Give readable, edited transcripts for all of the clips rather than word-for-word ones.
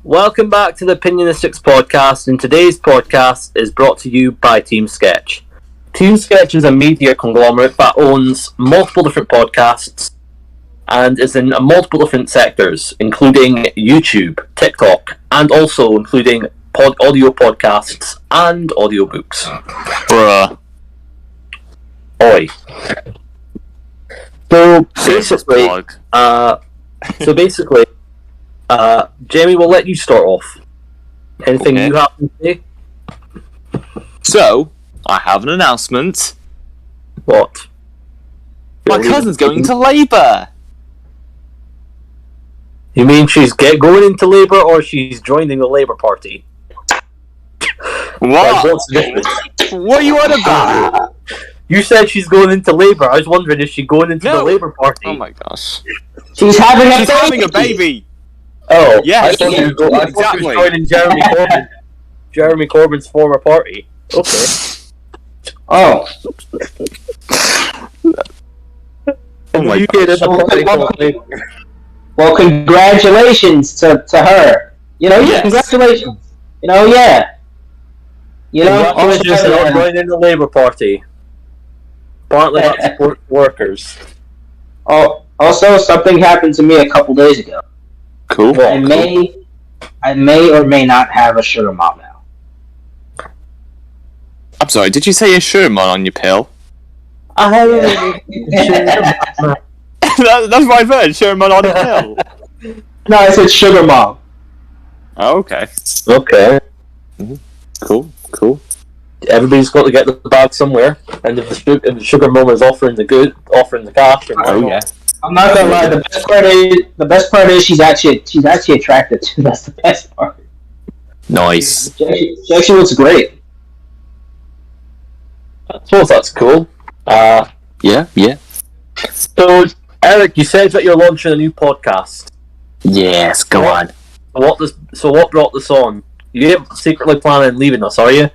Welcome back to the Opionionistics podcast, and today's podcast is brought to you by Team Sketch. Team Sketch is a media conglomerate that owns multiple different podcasts and is in multiple different sectors, including YouTube, TikTok, and also including audio podcasts and audiobooks. Bruh. Oi. So basically, Jamie, we'll let you start off. Anything you have to say? So, I have an announcement. What? My cousin's going into labour! You mean she's going into labour, or she's joining the Labour Party? What? What's the difference? What are you on about? You said she's going into labour. I was wondering, is she going into the Labour Party? Oh my gosh. She's having a baby! Oh, yes, I thought she was joining Jeremy Corbyn. Jeremy Corbyn's former party. Okay. Oh. Oh my gosh. Well, congratulations to her. Congratulations. Congratulations on joining the Labour Party. Partly that supports workers. Oh, also, something happened to me a couple days ago. Cool. I may or may not have a sugar mom now. I'm sorry, did you say a Sherman on your pill? That's what I've heard, Sherman on a pill. No, I said sugar mom. Oh, okay. Okay. Mm-hmm. Cool. Everybody's got to get the bag somewhere, and if the sugar mom is offering the cash, yeah. I'm not gonna lie. The best part is she's actually attracted to. That's the best part. Nice. She actually looks great. I suppose that's cool. Yeah. So, Eric, you said that you're launching a new podcast. Yes, go on. What brought this on? You ain't secretly planning on leaving us, are you?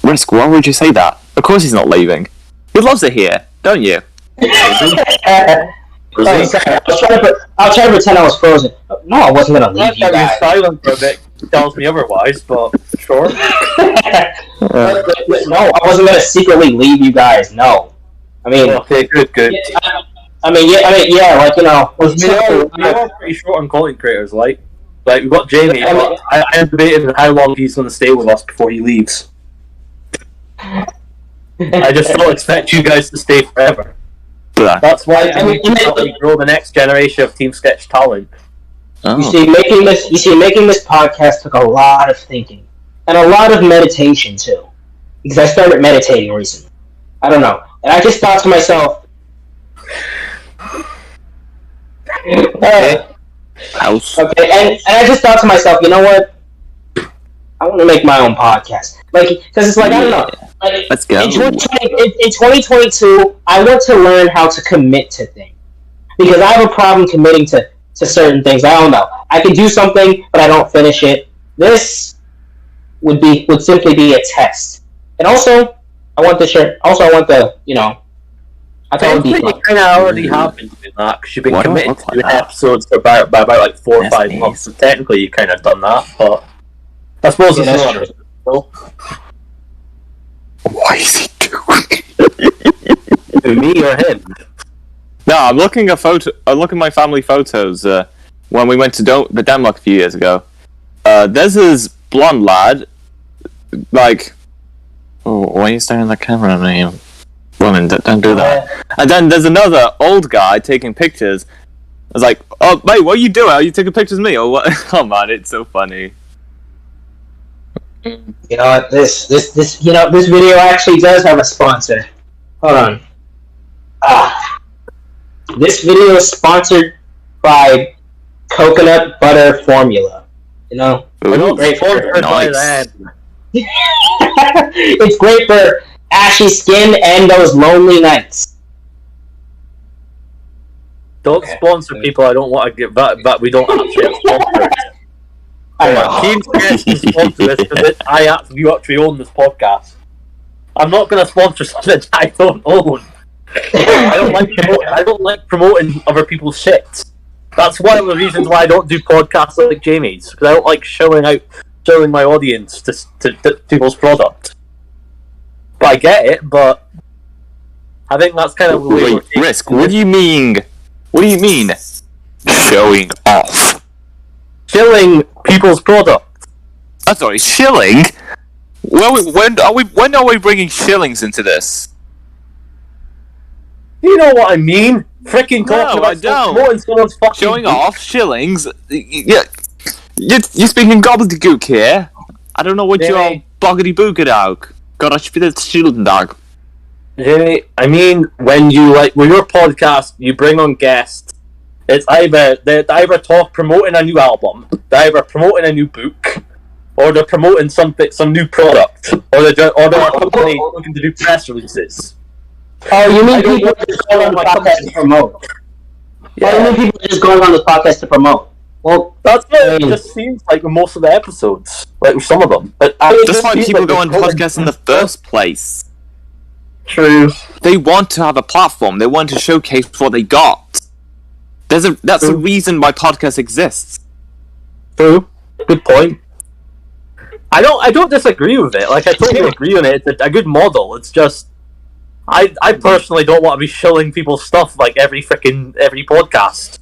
Risk, why would you say that? Of course he's not leaving. He loves it here, don't you? I was trying to pretend I was frozen. No, I wasn't gonna leave you guys. Silent for a bit tells me otherwise, but sure. No, I wasn't gonna secretly leave you guys. No, I mean, okay, good. Yeah, like we are pretty short on content creators. Like we've got Jamie. But I am debating how long he's going to stay with us before he leaves. I just don't expect you guys to stay forever. That's why we grow the next generation of Team Sketch talent. Oh. You see, making this podcast took a lot of thinking and a lot of meditation too, because I started meditating recently. I don't know, and I just thought to myself, okay, and I just thought to myself, you know what? I want to make my own podcast, because it's like I don't know. Like, let's go. In 2022, I want to learn how to commit to things, because I have a problem committing to certain things. I don't know. I can do something, but I don't finish it. This would simply be a test. And also, I want to share. Also, I want the I think you kind of already have been doing that because you've been committed to doing episodes for about like 4 or 5 months. So technically, you've kind of done that, but I suppose it's not. What is he doing? Me or him? No, I'm looking at my family photos when we went to Denmark a few years ago. There's this blonde lad, like, why are you staring at the camera at me? Woman, don't do that. And then there's another old guy taking pictures. I was like, oh, mate, what are you doing? Are you taking pictures of me or what? Oh man, it's so funny. You know what? This video actually does have a sponsor. Hold on. This video is sponsored by Coconut Butter Formula. Ooh, great for nice. It's great for ashy skin and those lonely nights. Don't sponsor people I don't want to get that we don't actually have sponsors. Team Sketch can sponsor this because you actually own this podcast. I'm not going to sponsor something I don't own. I don't like promoting other people's shit. That's one of the reasons why I don't do podcasts like Jamie's, because I don't like showing my audience to people's product. But I get it, but I think that's kind of the way. Wait, Risk, what do you mean? What do you mean? Showing off. Shilling people's product. I'm sorry, shilling? When are we bringing shillings into this? You know what I mean? Freaking talking No, I about don't. promoting someone's fucking Showing off shillings? Yeah, you're speaking gobbledygook here. I don't know what you're Jamie. boggedy booged out. Gotta spiel shilling dog. Jamie, I mean, when you with your podcast, you bring on guests. It's either they either promoting a new album, they're either promoting a new book, or they're promoting some new product, or they're a company looking to do press releases. Oh, you mean people just going on the podcast to promote? Yeah, Oh, you mean people just going on the podcast to promote? Well, that's what it just seems like with most of the episodes, like with some of them. But That's why people go on podcasts in the first place. True. They want to have a platform. They want to showcase what they got. That's the reason why podcasts exists. True. Good point. I don't disagree with it. Like, I totally agree on it. It's a good model. It's just I personally don't want to be shilling people's stuff like every podcast.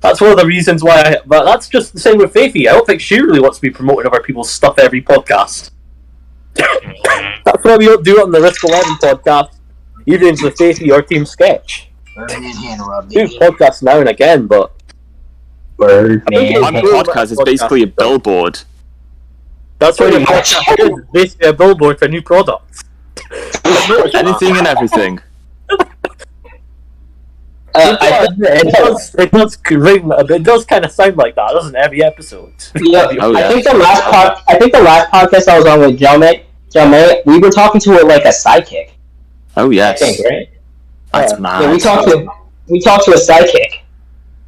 That's one of the reasons why. But that's just the same with Faithy. I don't think she really wants to be promoting other people's stuff every podcast. That's why we don't do it on the Risk 11 podcast, either with Faithy or Team Sketch. Do podcasts now and again, but Birdman. My podcast is basically a billboard. that's what your podcast is. It's basically a billboard for new products. Anything and everything. It does kind of sound like that, doesn't it? Every episode. Yeah, Oh, yeah. I think the last podcast I was on with Jalmay, we were talking to her like a sidekick. Oh I yes. think, right? That's mad. Yeah, we talked to a sidekick.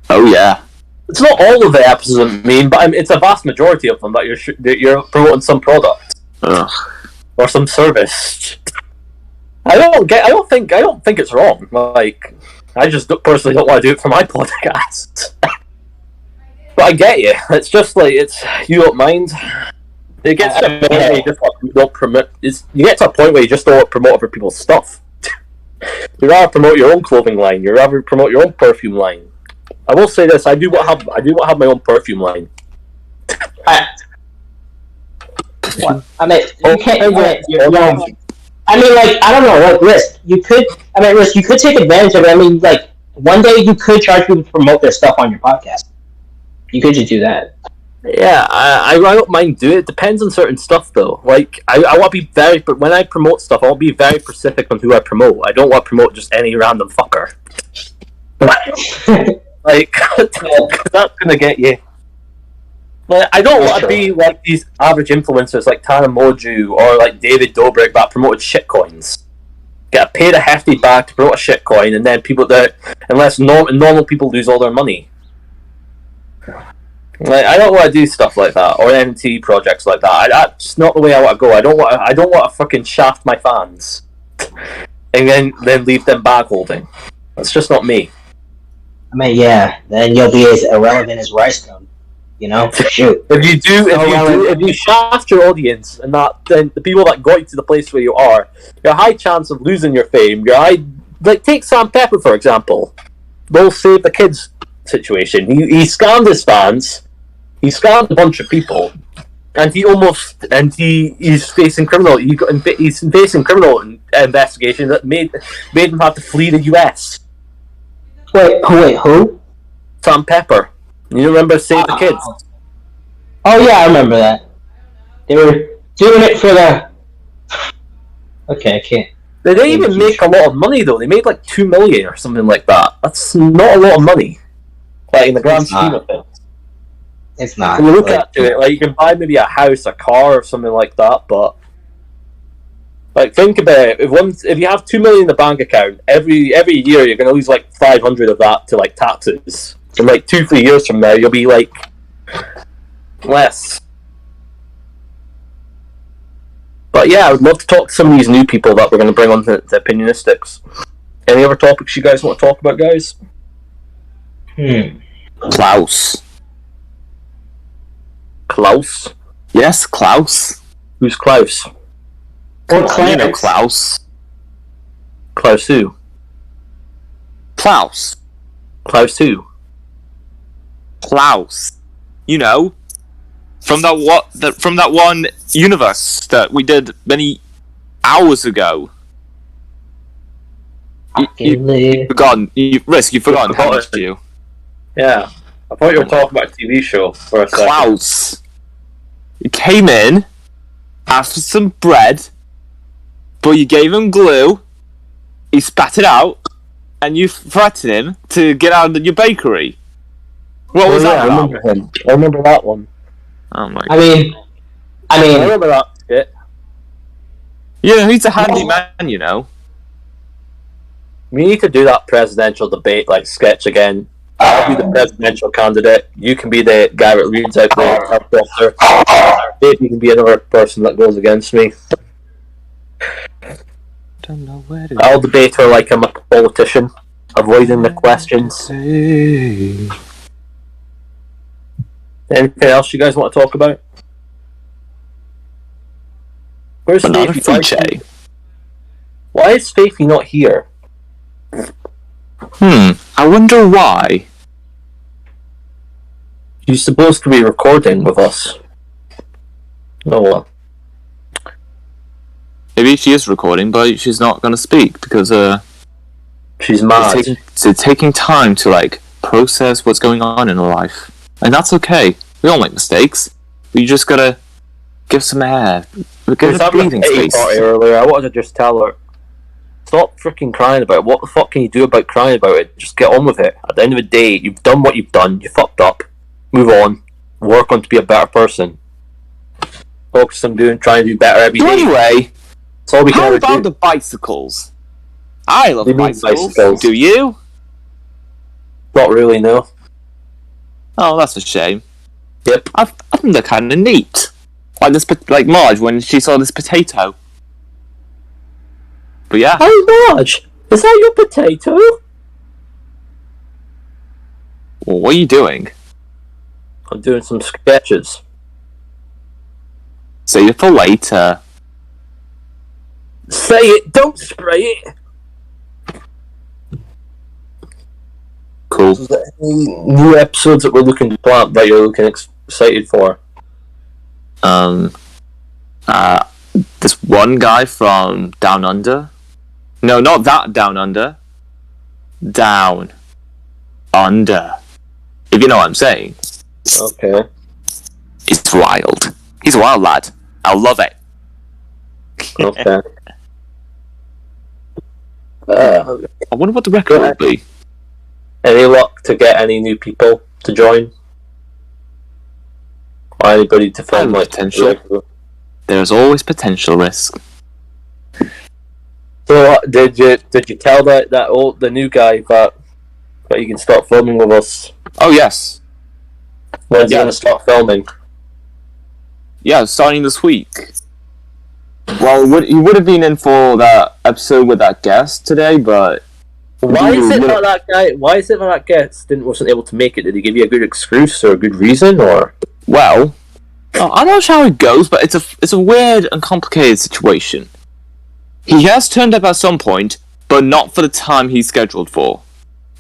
Oh yeah. It's not all of the episodes, I mean, but it's a vast majority of them that you're promoting some product Ugh. or some service. I don't think it's wrong. Like, I just personally don't want to do it for my podcast. But I get you. It's just like you don't mind. It gets to a point where you just don't promote. You get to a point where you just don't want to promote other people's stuff. You rather promote your own clothing line. You rather promote your own perfume line. I will say this: I do want to have my own perfume line. What? I mean, you can't. I mean, like, I don't know, like, Risk, you could take advantage of it. I mean, like, one day you could charge people to promote their stuff on your podcast. You could just do that. Yeah, I don't mind doing it. It depends on certain stuff, though. Like, I want to be but when I promote stuff, I'll be very specific on who I promote. I don't want to promote just any random fucker. Like, that's gonna get you. Like, I don't want to be like these average influencers like Tana Moju or like David Dobrik that promoted shitcoins. Get paid a hefty bag to promote a shitcoin, and then unless normal people lose all their money. Like, I don't want to do stuff like that or NFT projects like that. That's not the way I want to go. I don't want to fucking shaft my fans and then leave them bag holding. That's just not me. I mean, yeah, then you'll be as irrelevant as Ricecone. You know, shoot. If you shaft your audience and then the people that got you to the place where you are, you're a high chance of losing your fame. Like, take Sam Pepper for example. They'll Save the Kids situation. He scammed his fans. He scammed a bunch of people, and he's facing criminal. He's facing criminal investigation that made him have to flee the US. Wait, who? Sam Pepper. You remember Save the Kids? Oh yeah, I remember that. They were doing it for the. Okay, I can't. They didn't even make a lot of money though. They made like $2 million or something like that. That's not a lot of money, like in the grand scheme of things. It's not. When you look at it, like, you can buy maybe a house, a car, or something like that. But like, think about it. If you have $2 million in the bank account, every year you're gonna lose like 500 of that to like taxes. And like 2-3 years from now, you'll be like less. But yeah, I would love to talk to some of these new people that we're going to bring on to Opionionistics. Any other topics you guys want to talk about, guys? Klaus. Klaus? Yes, Klaus. Who's Klaus? Or You know Clarence. Klaus. Klaus who? Klaus. Klaus who? Klaus. You know, from that one universe that we did many hours ago. You've forgotten. You've forgotten, haven't you? Yeah. I thought you were talking about a TV show for a second. Klaus. He came in, asked for some bread, but you gave him glue, he spat it out, and you threatened him to get out of your bakery. What was that about? I remember that one. Oh my god. I mean, I remember that shit. Yeah, he's a handy man, you know. We need to do that presidential debate sketch again. I'll be the presidential candidate. You can be the guy that reads out the helicopter. Maybe you can be another person that goes against me. Don't know where to I'll debate her like I'm a politician, avoiding the questions. Anything else you guys want to talk about? Where's Banana Faithy? Fuche. Why is Faithy not here? I wonder why. She's supposed to be recording with us. Oh well. Maybe she is recording, but she's not going to speak because She's mad. it's taking time to process what's going on in her life, and that's okay. We all make mistakes. We just gotta give some air, give her breathing space. Earlier, I wanted to just tell her, stop freaking crying about it. What the fuck can you do about crying about it? Just get on with it. At the end of the day, you've done what you've done. You fucked up. Move on. Work on to be a better person. Focus on trying to do better every day. Anyway, That's all we can how ever about do. the bicycles? I love What do you mean bicycles. bicycles? Do you? Not really, no. Oh, that's a shame. Yep. I think they're kind of neat. Like Marge when she saw this potato. But yeah. Hey, Marge! Is that your potato? Well, what are you doing? I'm doing some sketches. Save it for later. Say it, don't spray it! Cool. Is there any new episodes that we're looking to plant that you're looking excited for? This one guy from Down Under. No, not that Down Under. Down Under. If you know what I'm saying. Okay. It's wild. He's a wild lad. I love it. Okay. I wonder what the record will be. Any luck to get any new people to join? Or anybody to film Potential. There's always potential risk. So did you tell the new guy that you can start filming with us? Oh yes. When's he gonna start filming? Yeah, starting this week. Well, he would have been in for that episode with that guest today, but Why is it that guest wasn't able to make it? Did he give you a good excuse or a good reason, or? well, I'm not sure how it goes, but it's a weird and complicated situation. He has turned up at some point, but not for the time he's scheduled for.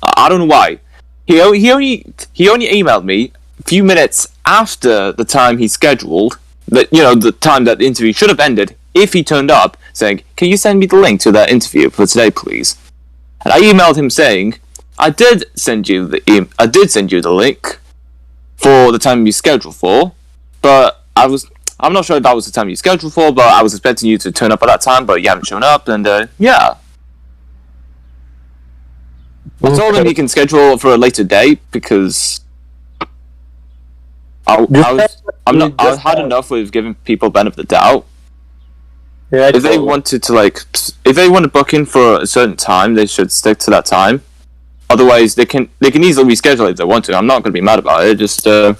I don't know why. He only emailed me a few minutes after the time he scheduled. The time that the interview should have ended. If he turned up, saying, "Can you send me the link to that interview for today, please?" And I emailed him saying, "I did send you the link for the time you scheduled for, but I'm not sure if that was the time you scheduled for, but I was expecting you to turn up at that time, but you haven't shown up, and yeah." I told him he can schedule for a later date because I had enough with giving people benefit of the doubt. Yeah, If they want to book in for a certain time, they should stick to that time. Otherwise, they can easily reschedule if they want to. I'm not going to be mad about it. Just yeah,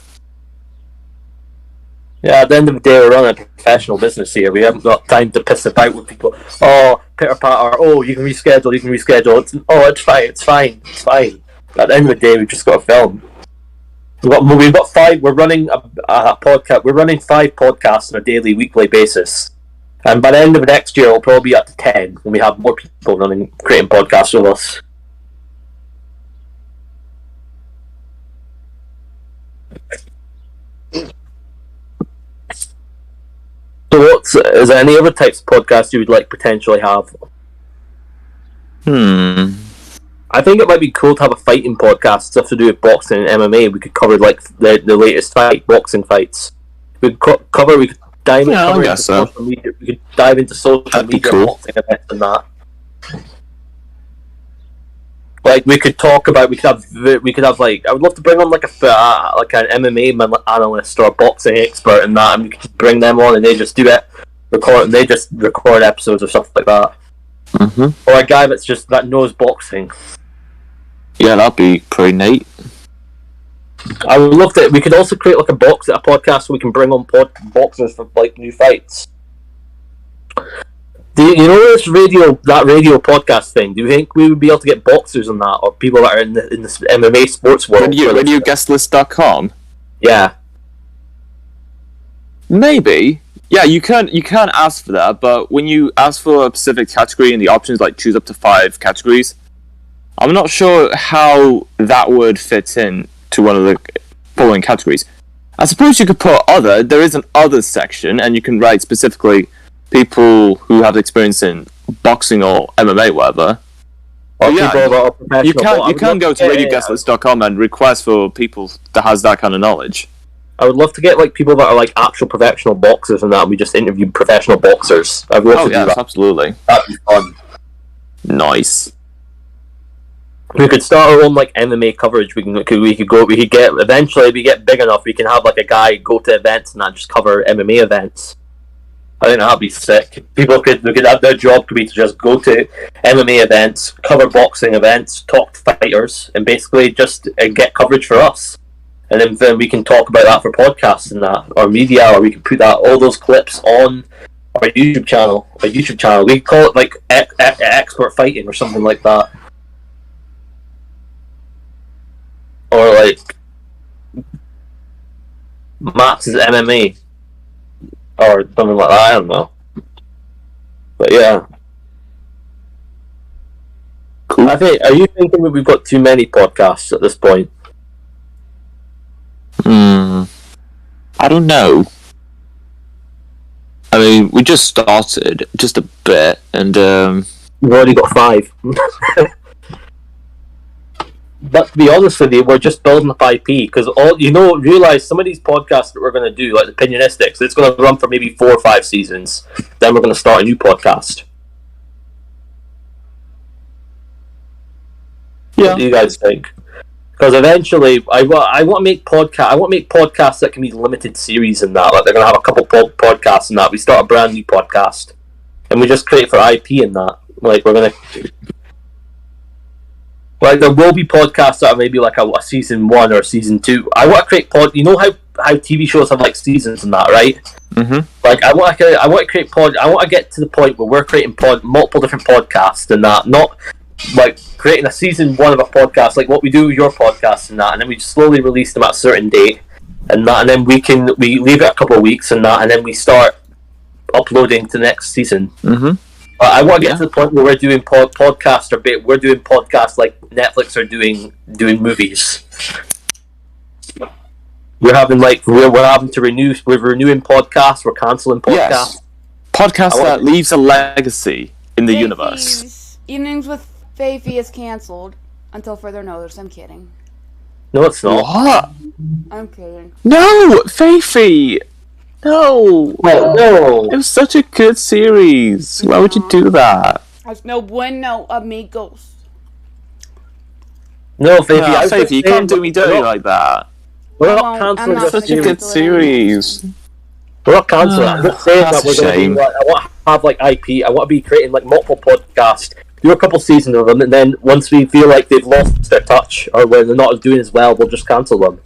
at the end of the day, we're running a professional business here. We haven't got time to piss about with people. Oh, pitter patter. Oh, you can reschedule. It's fine. At the end of the day, we've just got to film. We've got 5. We're running a podcast. We're running 5 podcasts on a daily, weekly basis. And by the end of next year, it'll probably be up to 10 when we have more people creating podcasts with us. So, is there any other types of podcasts you would like potentially have? I think it might be cool to have a fighting podcast, stuff to do with boxing and MMA. We could cover like the latest boxing fights. We could dive into social media. We could dive into social media boxing events and that. Like we could have like I would love to bring on like an MMA analyst or a boxing expert and that, and we could bring them on and they just record episodes or stuff like that. Or a guy that knows boxing. Yeah, that'd be pretty neat. I would love to. We could also create like a podcast so we can bring on boxers for like new fights. You know this radio podcast thing? Do you think we would be able to get boxers on that, or people that are in this MMA sports world? RadioGuestlist.com? Yeah. Maybe. Yeah, you can ask for that, but when you ask for a specific category and the options like choose up to 5 categories, I'm not sure how that would fit in to one of the following categories. I suppose you could put other. There is an other section, and you can write specifically people who have experience in boxing or MMA, whatever. Or yeah, you can go to RadioGuestlist.com and request for people that has that kind of knowledge. I would love to get like people that are like actual professional boxers and that, and we just interview professional boxers. I'd love to do that. Absolutely. That'd be fun. Nice. We could start our own like MMA coverage. We could get eventually. If we get big enough, we can have like a guy go to events and not just cover MMA events. I think that'd be sick. We could have their job could be to just go to MMA events, cover boxing events, talk to fighters, and basically just get coverage for us. And then we can talk about that for podcasts and that, or media, or we can put all those clips on our YouTube channel. We could call it like expert fighting or something like that. Or like Max's MMA or something like that. I don't know, but yeah. Cool. Are you thinking that we've got too many podcasts at this point? I don't know. I mean, we just started just a bit, and we've already got 5. But to be honest with you, we're just building up IP because realize some of these podcasts that we're going to do, like the Opionionistics, it's going to run for maybe 4 or 5 seasons. Then we're going to start a new podcast. Yeah. What do you guys think? Because eventually, I want to make podcasts that can be limited series and that. Like they're going to have a couple podcasts and that. We start a brand new podcast, and we just create for IP and that. Like we're going to. Like there will be podcasts that are maybe like a season 1 or season 2. I want to create You know how TV shows have like seasons and that, right? Like I want to create I want to get to the point where we're creating multiple different podcasts and that, not like creating a season 1 of a podcast like what we do with your podcast and that, and then we slowly release them at a certain date and that, and then we leave it a couple of weeks and that, and then we start uploading to the next season. I want to get to the point where we're doing podcasts, we're doing podcasts like Netflix are doing movies. We're having to renew. We're renewing podcasts. We're cancelling podcasts. Yes. Podcasts that leaves a legacy in the universe. Evenings with Faithy is cancelled until further notice. I'm kidding. No, it's not. What? I'm kidding. No, Faithy. No. Well, no. It was such a good series. Why would you do that? There's no bueno amigos. No, Faithy. Faithy, you can't do me dirty like that. We're not cancelling this. Such a good series. We're not cancelling. I'm not saying that we're going to do. I want to have like IP. I want to be creating like multiple podcasts. Do a couple seasons of them, and then once we feel like they've lost their touch or when they're not doing as well, we'll just cancel them.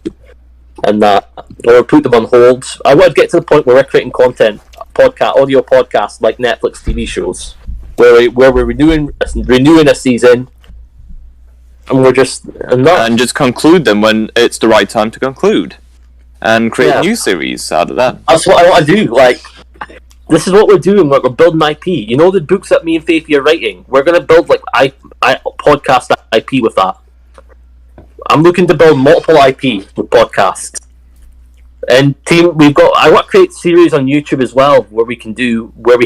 And that, or put them on hold. I want to get to the point where we're creating content, audio podcasts like Netflix TV shows, where we're renewing a season, and we're just and just conclude them when it's the right time to conclude, and create a new series out of that. That's what I want to do. Like, this is what we're doing. Like, we're building IP. You know the books that me and Faith are writing. We're gonna build like podcast IP with that. I'm looking to build multiple IP with podcasts. And team, I want to create series on YouTube as well, where we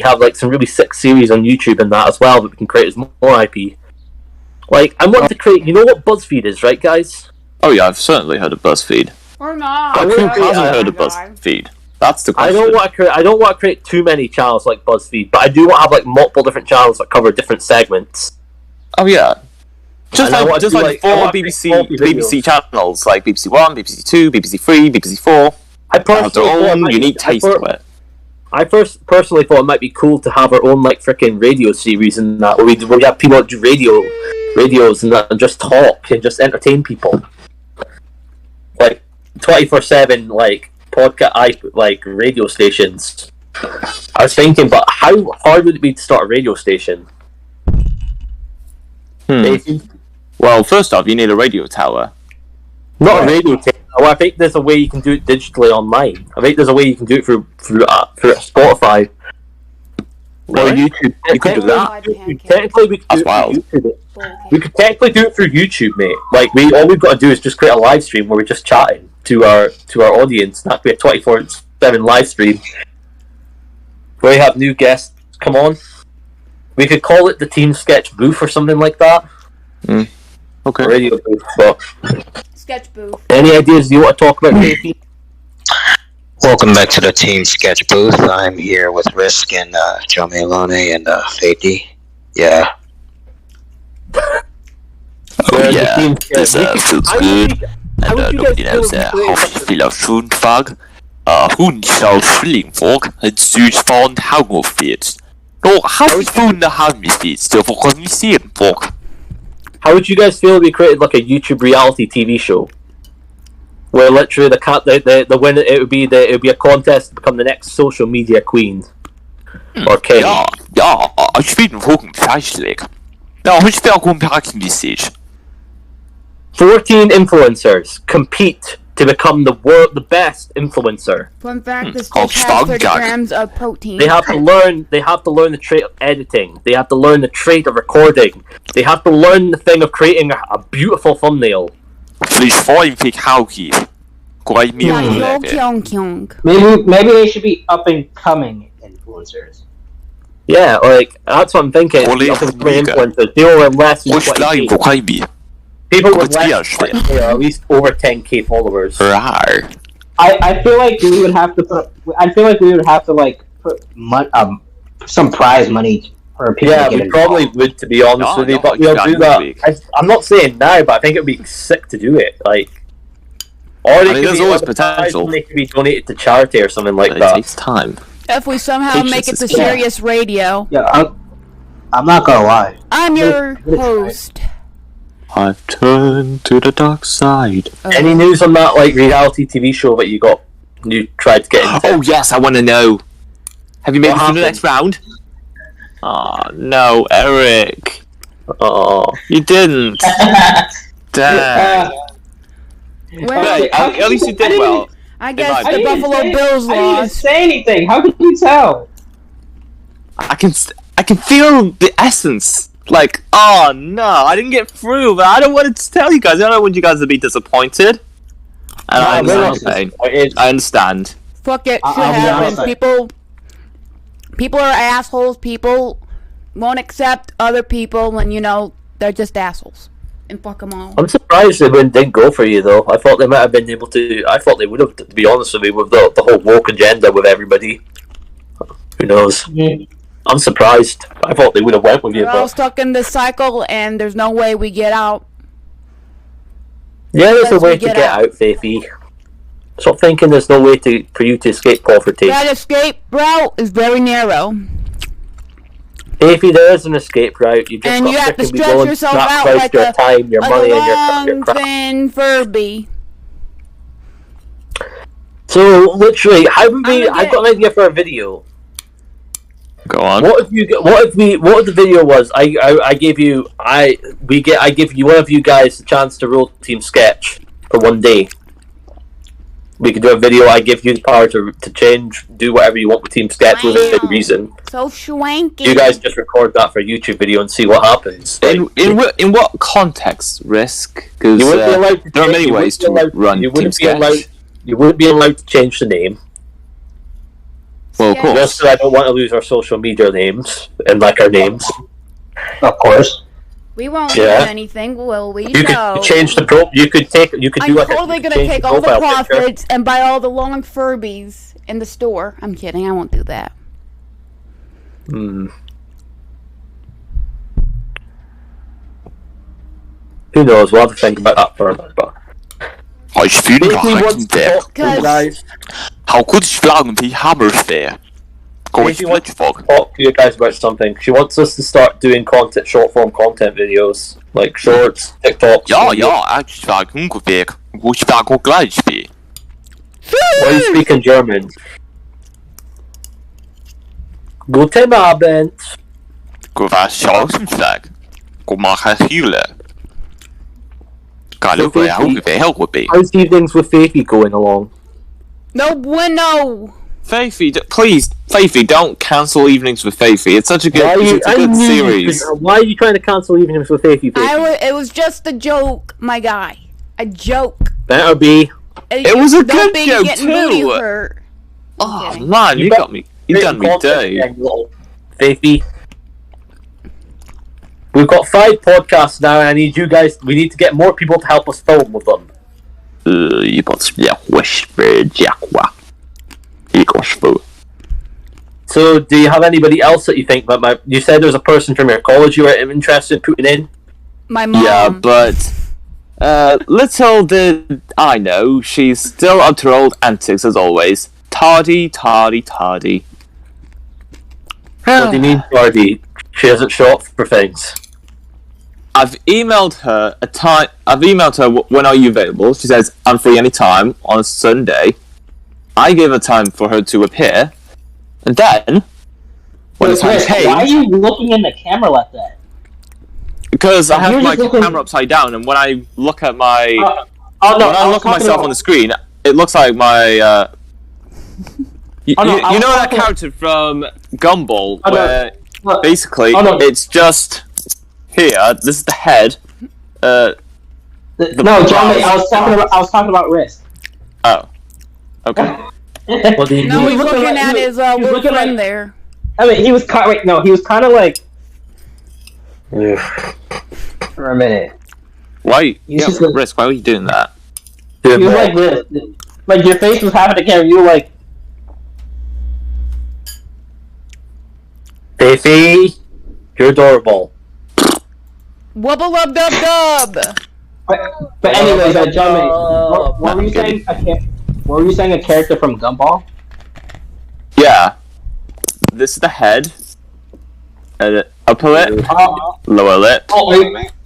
have like some really sick series on YouTube and that as well that we can create as more IP. Like, I want to create. You know what BuzzFeed is, right, guys? Oh yeah, I've certainly heard of BuzzFeed. Or not. But who hasn't heard of BuzzFeed? That's the question. I don't want to create too many channels like BuzzFeed, but I do want to have like multiple different channels that cover different segments. Oh yeah. Just like four BBC channels, like BBC One, BBC Two, BBC Three, BBC Four. Have their own unique taste to it. I personally thought it might be cool to have our own like freaking radio series and that, where we have people that do radios and that, and just talk and just entertain people, like 24/7 like podcast, like radio stations. I was thinking, but how hard would it be to start a radio station? Well, first off, you need a radio tower. Not a radio tower. I think there's a way you can do it digitally online. I think there's a way you can do it through Spotify or YouTube. You could do that. Technically, we could do it through YouTube. We could technically do it through YouTube, mate. Like, all we've got to do is just create a live stream where we're just chatting to our audience. That'd be a 24/7 live stream where we have new guests come on. We could call it the Team Sketch Booth or something like that. Okay. Radio booth, but Sketch booth. Any ideas you want to talk about, JP? Welcome back to the Team Sketch Booth. I'm here with Risk and Joe Malone and Faithy. Yeah. Oh yeah, this feels good. And nobody knows how she feel of Schoenfag. Hun zou Schillingvolk het stuurt van Hougofiets. Nog half de Hougofiets te organiseren volk. How would you guys feel if we created like a YouTube reality TV show, where literally the winner it would be a contest to become the next social media queen or king? Ja, ich bin Hogan Fleischleg. Ja, ich bin auch Message. 14 influencers compete to become the best influencer. Fun fact: this dish has 30 grams of protein. They have to learn the trait of editing. They have to learn the trait of recording. They have to learn the thing of creating a beautiful thumbnail. Maybe they should be up and coming influencers. Yeah, like that's what I'm thinking. Influencers deal with less than 20K. People with less than at least over 10K followers. I feel like we would have to put. I feel like we would have to like put some prize money for people. Yeah, we probably would, to be honest with you. But we'll do that. I'm not saying now, but I think it would be sick to do it. Like, or there's always potential. They could be donated to charity or something like that. It takes time. If we somehow make it to Serious Radio. Yeah, I'm not gonna lie. I'm your host. I've turned to the dark side. Any news on that like reality TV show that you tried to get into? Oh yes, I want to know. Have you made it through the next round? Oh no, Eric. Oh, you didn't. Dang. Well, at least you did well. I guess the Buffalo Bills lost. I didn't even say anything. How could you tell? I can feel the essence. Like, oh no, I didn't get through, but I don't want to tell you guys. I don't want you guys to be disappointed. And I understand. I understand. Fuck it, shit happens. People are assholes. People won't accept other people when, they're just assholes. And fuck them all. I'm surprised they didn't go for you, though. I thought they might have been able to. I thought they would have, to be honest with you, with the whole woke agenda with everybody. Who knows? Yeah. I'm surprised. I thought they would have went with you. We're all stuck in this cycle, and there's no way we get out. Yeah, there's a way to get out, Faithy. Stop thinking there's no way for you to escape poverty. That escape route is very narrow. Faithy, there is an escape route. You have to stretch yourself out like your time, your money, and your long, thin Furby. So, literally, I've got an idea for a video. Go on. What if the video was? I give you one of you guys the chance to rule Team Sketch for one day. We could do a video. I give you the power to change, do whatever you want with Team Sketch within any reason. So schwanky. You guys just record that for a YouTube video and see what happens. In what context, Risk? Because there are many ways to run Team Sketch. You wouldn't be allowed to change the name. Well, of course. Just so I don't want to lose our social media names and our names. Of course. We won't do anything, will we? You could change the pro. You could do I'm totally gonna take all the profits and buy all the long Furbies in the store. I'm kidding. I won't do that. Who knows? We'll have to think about that further. But Ich bin bereit. How could schlagen die Hammerschwer? She wants to talk to you guys about something. She wants us to start doing short form content videos, like shorts, TikToks. Ja, ich sag ungefähr. Ich sag auch gleich. Why you speak in German? Guten Abend. Was schaust du Flag? Kom maar Hüle. How's evenings with Faithy going along? No bueno. Faithy, please, Faithy, don't cancel Evenings with Faithy. It's such a good, series. Why are you trying to cancel Evenings with Faithy? It was just a joke, my guy. A joke. Better be. It was a good joke too. Oh man, you got me. You done me dirty. Faithy. We've got 5 podcasts now, and I need you guys. We need to get more people to help us film with them. So, do you have anybody else that you think that you said there's a person from your college you were interested in putting in? My mom. Yeah, but little did I know, she's still up to her old antics as always. Tardy. What do you mean, tardy? She doesn't show up for things. I've emailed her when are you available. She says I'm free anytime on a Sunday. I gave a time for her to appear, and then when the time came, why are you looking in the camera like that? Because I have my camera upside down, and when I look at myself on the screen, it looks like my. You know that character from Gumball where basically it's just here. This is the head. No, Johnny, I was talking about Risk. Oh. Okay. No, he's looking at his little friend there. I mean, he was kind of like. For a minute. Why? Risk. Why were you doing that? He was like this. Like your face was half of the camera. You were like. Faithy, you're adorable. Wubble lub dub dub. But anyways, John, what were you saying? What were you saying? A character from Gumball? Yeah. This is the head. Upper lip. Lower lip. Oh,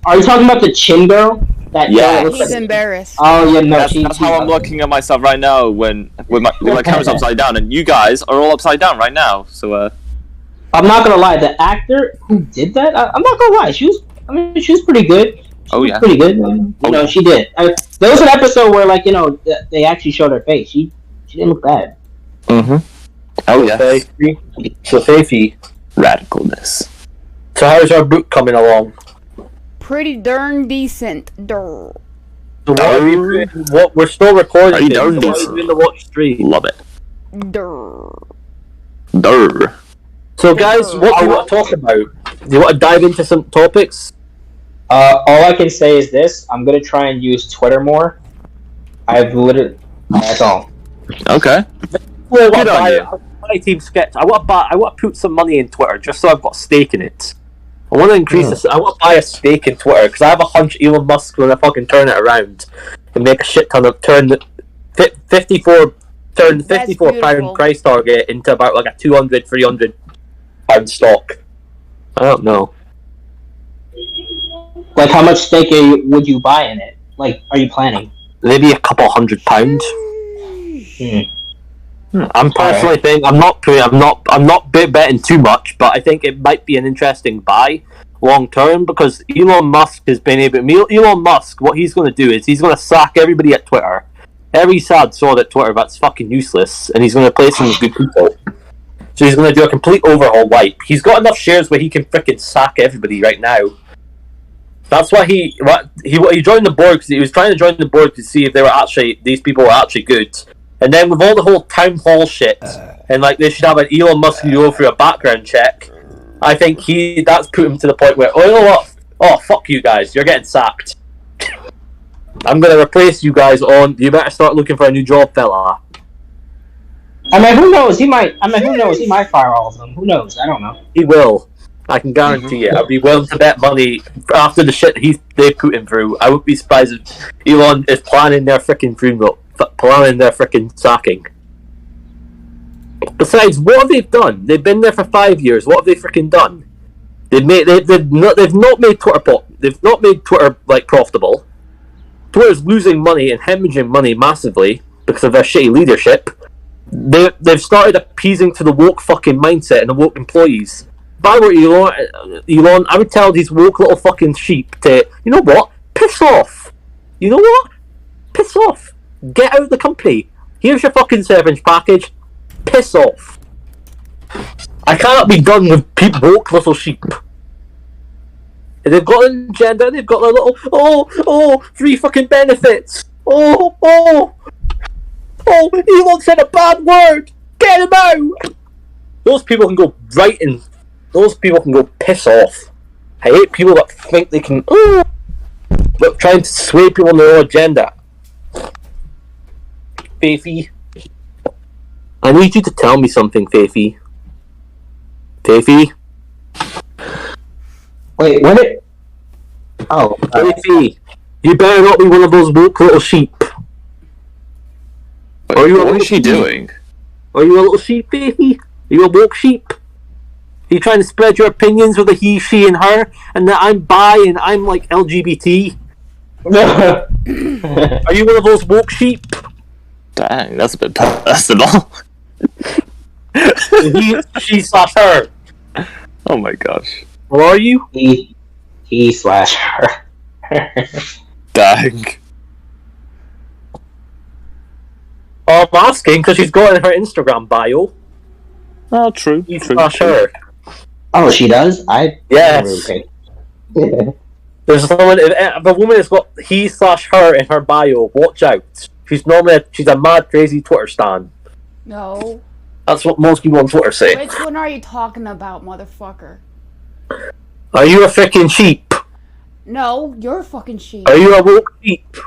are you talking about the chin girl? He's embarrassed. Oh yeah, no. That's how I'm looking at myself right now with my camera's upside down, and you guys are all upside down right now. So I'm not gonna lie. The actor who did that, I'm not gonna lie. She was pretty good. She was pretty good. She did. There was an episode where, they actually showed her face. She didn't look bad. Mm-hmm. Oh yeah. So Faithy, radicalness. So how's our book coming along? Pretty darn decent. So we're still recording. Pretty darn decent. Doing the watch stream. Love it. Durr. So guys, what do you want to talk about? Do you want to dive into some topics? All I can say is this: I'm gonna try and use Twitter more. That's all. Okay. Good on you. My Team Sketch. I want to put some money in Twitter just so I've got a stake in it. I want to increase this. I want to buy a stake in Twitter because I have a hunch Elon Musk will fucking turn it around and make a shit ton of turn £54 price target into about like a £200-300 stock. I don't know. Like, how much stake would you buy in it? Like, are you planning? Maybe a couple £100. I'm personally think I'm not betting too much, but I think it might be an interesting buy long term because Elon Musk has been able. Elon Musk, what he's going to do is he's going to sack everybody at Twitter. Every sad sod at Twitter that's fucking useless, and he's going to replace them with good people. So he's going to do a complete overhaul wipe. He's got enough shares where he can frickin' sack everybody right now. That's why he joined the board because he was trying to join the board to see if these people were actually good. And then with all the whole town hall shit, and like they should have an Elon Musk go through a background check, I think that's put him to the point where, oh, you know what? Oh, fuck you guys, you're getting sacked. I'm going to replace you guys you better start looking for a new job, fella. I mean, who knows? He might fire all of them. Who knows? I don't know. He will. I can guarantee it. I'd be willing to bet money after the shit they put him through. I wouldn't be surprised if Elon is planning their freaking funeral. Planning their freaking sacking. Besides, what have they done? They've been there for 5 years. What have they freaking done? They've not made Twitter like profitable. Twitter's losing money and hemorrhaging money massively because of their shitty leadership. They've started appeasing to the woke fucking mindset and the woke employees. If I were Elon, I would tell these woke little fucking sheep to, you know what? Piss off. You know what? Piss off. Get out of the company. Here's your fucking severance package. Piss off. I cannot be done with woke little sheep. They've got an agenda. They've got their little free fucking benefits. Elon said a bad word. Get him out. Those people can go right in. Those people can go piss off. I hate people that think they can. But trying to sway people on their own agenda. Faithy, I need you to tell me something, Faithy. Faithy? Wait, what? Faithy, you better not be one of those woke little sheep. What is she doing? Are you a little sheep, Faithy? Are you a woke sheep? Are you trying to spread your opinions with a he, she, and her, and that I'm bi and I'm like LGBT? Are you one of those woke sheep? Dang, that's a bit personal. She/her. Oh my gosh. What are you? He/her. Dang. I'm asking because she's got in her Instagram bio. Oh, true. He/her. Oh, she does? Yes. Really There's someone. If a woman has got he/her in her bio, watch out. She's a mad, crazy Twitter stan. No. That's what most people on Twitter say. Which one are you talking about, motherfucker? Are you a freaking sheep? No, you're a fucking sheep. Are you a woke sheep?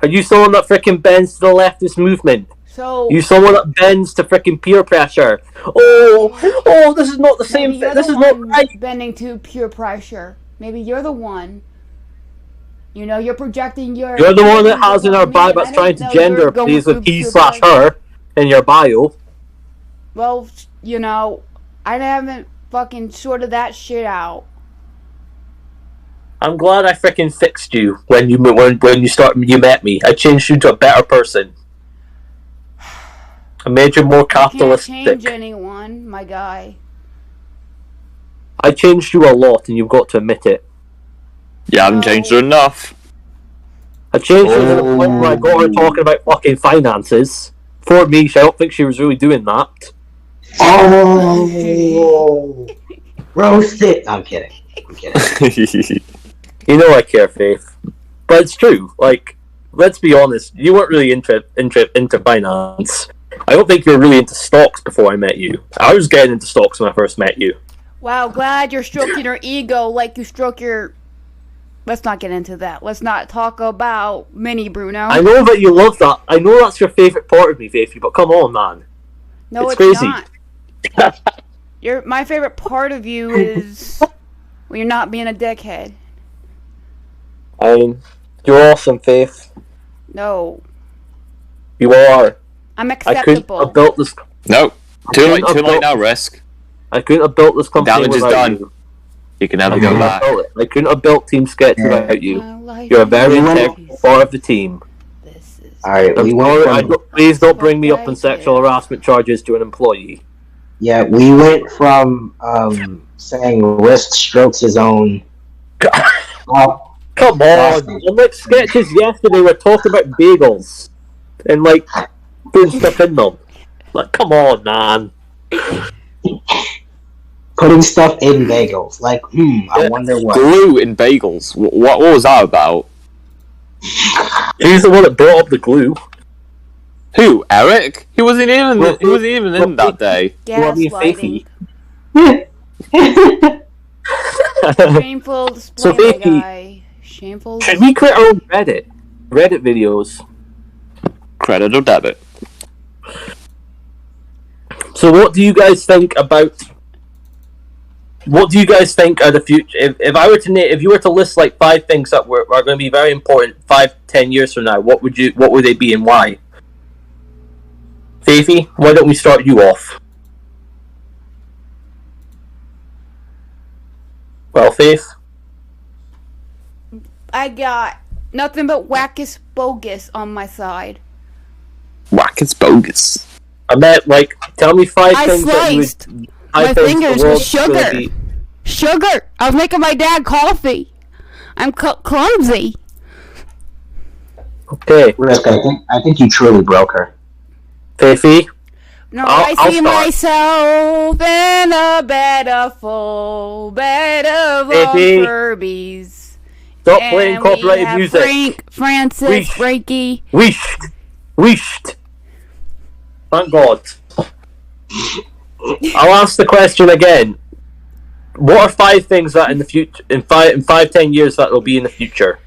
Are you someone that freaking bends to the leftist movement? So you someone that bends to freaking peer pressure? Oh, this is not the same thing. This is not right. Bending to peer pressure. Maybe you're the one. You know, you're projecting your... You're the one that has in our bio that's trying to gender please with he/her in your bio. Well, you know, I haven't fucking sorted that shit out. I'm glad I freaking fixed you when you met me. I changed you to a better person. I made you more capitalistic. You can't change anyone, my guy. I changed you a lot, and you've got to admit it. You haven't changed her enough. I changed her to the point where I got her talking about fucking finances. For me, I don't think she was really doing that. Oh, roast it. I'm kidding. You know I care, Faith. But it's true. Like, let's be honest. You weren't really into finance. I don't think you were really into stocks before I met you. I was getting into stocks when I first met you. Wow, glad you're stroking your ego like you stroke your... Let's not get into that. Let's not talk about Mini Bruno. I know that you love that. I know that's your favourite part of me, Faithy, but come on, man. No, it's crazy. not. My favourite part of you is when you're not being a dickhead. I mean, you're awesome, Faith. No. You are. I'm acceptable. I couldn't have built this... No. Too late now, Risk. I couldn't have built this company Damage is done. You can never go back. I couldn't have built Team Sketch without you. You're a very integral part of the team. This is Alright, we went from... Please don't bring me up on sexual harassment charges to an employee. Yeah, we went from saying Risk strokes his own... Come on! On like sketches yesterday, we're talking about bagels. And like, putting stuff in them. Like, come on, man. Putting stuff in bagels. Like, I wonder what. Glue in bagels. What was that about? He's the one that brought up the glue. Who? Eric? He wasn't even in that day. Gaslighting. Shameful display, So, Faithy, guy. Shameful. should we create our own Reddit videos? Credit or debit? So what do you guys think about... What do you guys think are the future... If you were to list like 5 things that are going to be very important 5-10 years from now, what would they be and why? Faithy, why don't we start you off? Well, Faith? I got nothing but wackus bogus on my side. Wackus bogus. I meant, like, tell me 5 I things sliced that you would... my fingers with sugar. Sugar! I was making my dad coffee. I'm clumsy. Okay. Risk, I think you truly broke her. Faithy? No, I'll I see start. myself in a bed of Faithy. Furbies. Stop playing copyrighted music. Frank, Francis, Reiki. Wished. Thank God. I'll ask the question again. What are 5 things that in the future, in 5-10 years, that will be in the future,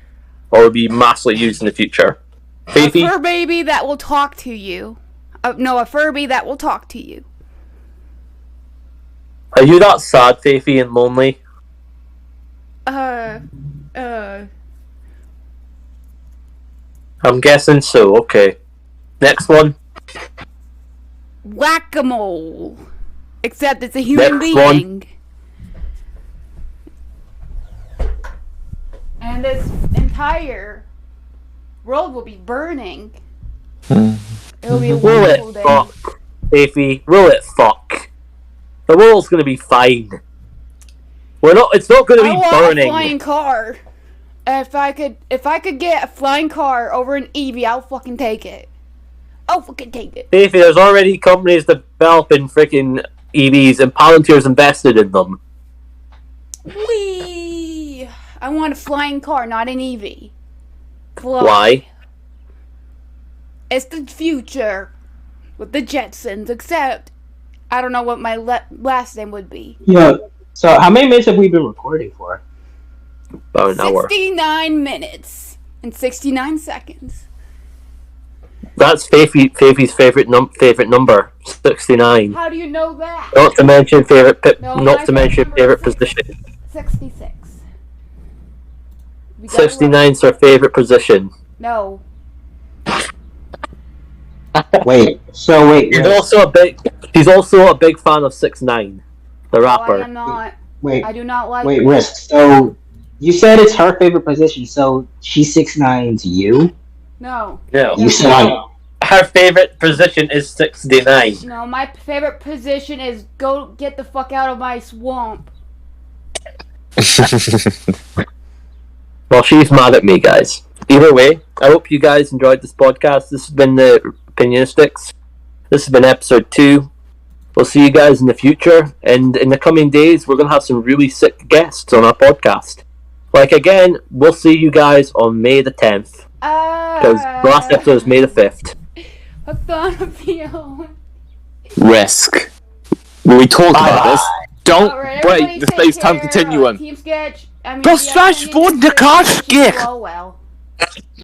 or will be massively used in the future? Faithy? A fur baby that will talk to you. No, a Furby that will talk to you. Are you that sad, Faithy, and lonely? I'm guessing so. Okay. Next one. Whack-a-mole. Except it's a human Next being. And this entire world will be burning. It'll be a Will it wonderful day. fuck? Faithy, will it fuck? The world's gonna be fine. It's not gonna I be want burning. a flying car. If I could get a flying car over an Eevee, I'll fucking take it. I'll fucking take it. Faithy, there's already companies developing freaking EVs and Palantir's invested in them. Whee! I want a flying car, not an Eevee. Fly. Why? It's the future with the Jetsons, except I don't know what my last name would be. Yeah. So how many minutes have we been recording for? About an hour. 69 minutes and 69 seconds. That's Faithy's favorite number, 69. How do you know that? Not to mention favorite No, not to mention number favorite is position. 66. 69's her favorite position. No. Wait. She's also a big fan of 6ix9ine, the rapper. No, I am not. Wait. I do not like Wait, it. Risk. So you said it's her favorite position. So she's 6ix9ine to you. No. No. You said Her favorite position is 69. No, my favorite position is go get the fuck out of my swamp. Well, she's mad at me, guys. Either way, I hope you guys enjoyed this podcast. This has been the Opionionistics. This has been episode 2. We'll see you guys in the future, and in the coming days, we're going to have some really sick guests on our podcast. Like, again, we'll see you guys on May the 10th, because the last episode is May the 5th. Hooked on a pill. Risk. We talked about this. Don't Alright, break everybody the take space-time care. continuum. Team Sketch. Das Fleisch wurde Oh well.